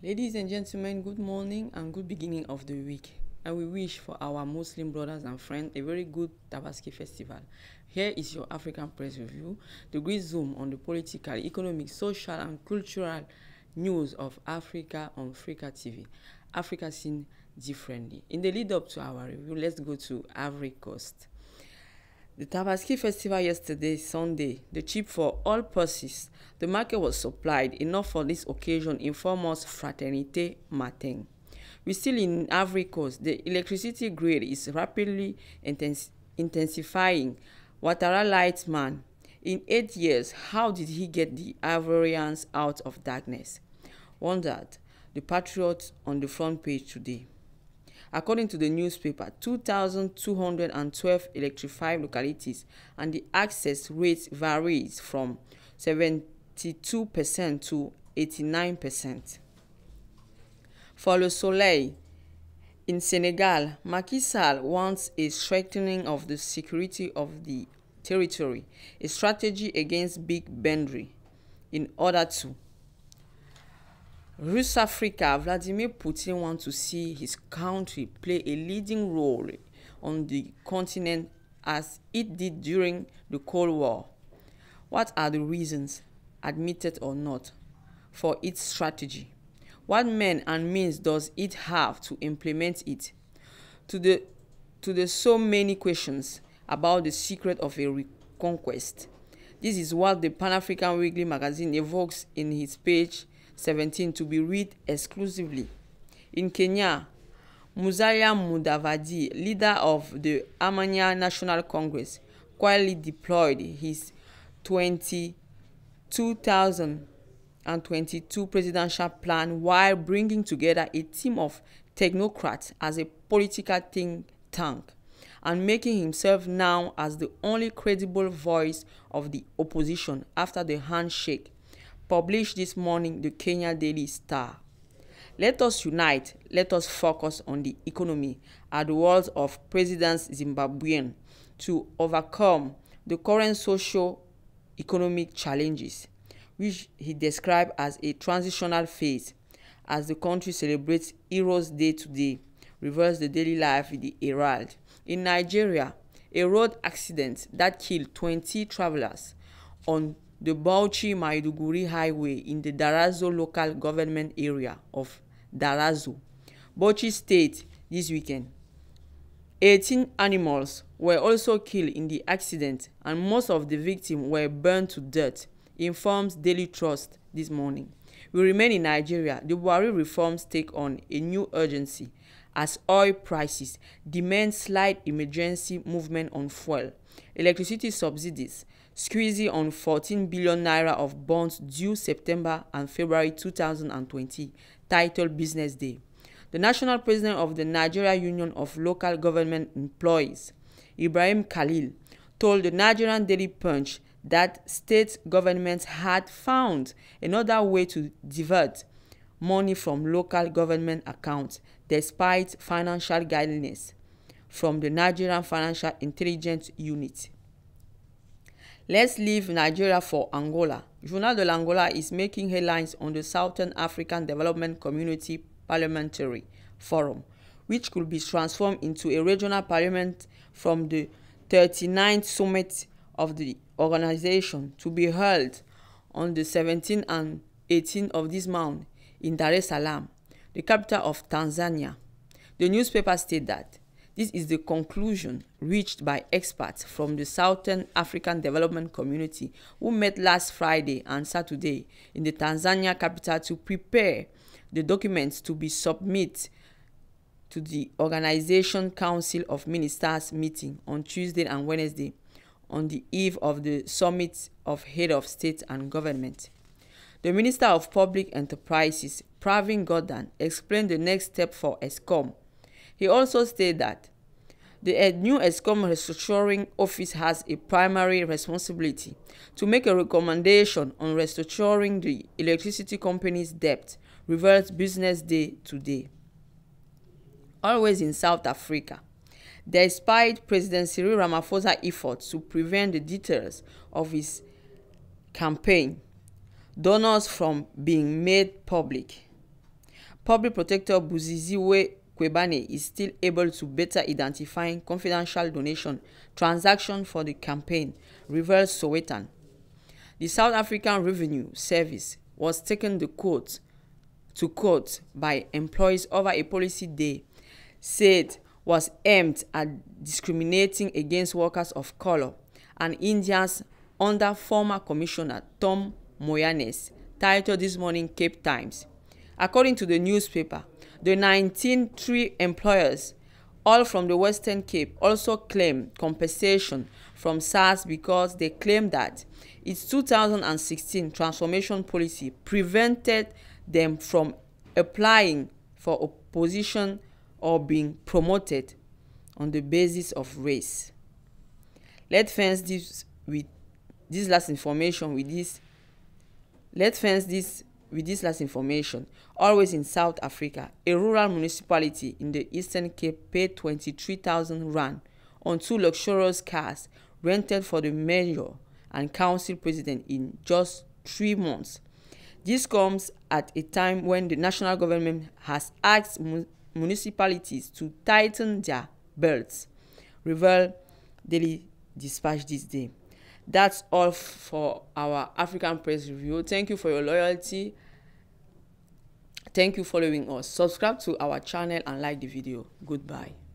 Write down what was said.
Ladies and gentlemen, good morning and good beginning of the week. And we wish for our Muslim brothers and friends a very good Tabaski festival. Here is your African Press Review, the great zoom on the political, economic, social and cultural news of Africa on Africa TV. Africa seen differently. In the lead up to our review, let's go to Ivory Coast. The Tabaski festival yesterday, Sunday, the cheap for all purses. The market was supplied enough for this occasion, inform us Fraternité Matin. We still in Ivory Coast. The electricity grid is rapidly intensifying. Ouattara light man. In 8 years, how did he get the Ivorians out of darkness? Wondered the Patriot on the front page today. According to the newspaper, 2,212 electrified localities and the access rate varies from 72% to 89%. For Le Soleil, in Senegal, Macky Sall wants a strengthening of the security of the territory, a strategy against Big Bendry in order to South Africa, Vladimir Putin wants to see his country play a leading role on the continent as it did during the Cold War. What are the reasons, admitted or not, for its strategy? What men and means does it have to implement it? To the so many questions about the secret of a reconquest. This is what the Pan-African Weekly magazine evokes in its page 17 to be read exclusively. In Kenya, Musalia Mudavadi, leader of the Amanya National Congress, quietly deployed his 2022 presidential plan while bringing together a team of technocrats as a political think tank and making himself now as the only credible voice of the opposition after the handshake published this morning the Kenya Daily Star. Let us unite, let us focus on the economy are the words of President Zimbabwean to overcome the current socio-economic challenges, which he described as a transitional phase as the country celebrates Heroes Day today, reverse the daily life with the Herald. In Nigeria, a road accident that killed 20 travelers on the Bauchi-Maiduguri highway in the Darazo local government area of Darazo, Bauchi State this weekend. 18 animals were also killed in the accident and most of the victims were burned to death, informs Daily Trust this morning. We remain in Nigeria. The Buhari reforms take on a new urgency as oil prices demand slight emergency movement on fuel, electricity subsidies, squeezing on 14 billion naira of bonds due September and February 2020, titled Business Day. The national president of the Nigeria Union of Local Government Employees, Ibrahim Khalil, told the Nigerian Daily Punch that state governments had found another way to divert money from local government accounts despite financial guidance from the Nigerian Financial Intelligence Unit. Let's leave Nigeria for Angola. Journal de l'Angola is making headlines on the Southern African Development Community Parliamentary Forum, which could be transformed into a regional parliament from the 39th summit of the organization to be held on the 17th and 18th of this month in Dar es Salaam, the capital of Tanzania. The newspaper stated that this is the conclusion reached by experts from the Southern African Development Community who met last Friday and Saturday in the Tanzania capital to prepare the documents to be submitted to the Organization Council of Ministers meeting on Tuesday and Wednesday on the eve of the Summit of Head of State and Government. The Minister of Public Enterprises, Pravin Gordhan, explained the next step for ESCOM. He also stated that the new ESCOM restructuring office has a primary responsibility to make a recommendation on restructuring the electricity company's debt, reveals Business Day today. Always in South Africa, despite President Cyril Ramaphosa's efforts to prevent the details of his campaign donors from being made public, Public Protector Buziziwe Kwebane is still able to better identify confidential donation transactions for the campaign, reveals Sowetan. The South African Revenue Service was taken to court by employees over a policy they said was aimed at discriminating against workers of color and Indians under former Commissioner Tom Moyanes, titled this morning Cape Times. According to the newspaper, the 19 tree employers, all from the Western Cape, also claim compensation from SARS because they claim that its 2016 transformation policy prevented them from applying for a position or being promoted on the basis of race. Let's fence this with this last information Always in South Africa, a rural municipality in the Eastern Cape paid 23,000 rand on 2 luxurious cars rented for the mayor and council president in just 3 months. This comes at a time when the national government has asked municipalities to tighten their belts, reveal Daily Dispatch this day. That's all for our African Press Review. Thank you for your loyalty. Thank you for following us. Subscribe to our channel and like the video. Goodbye.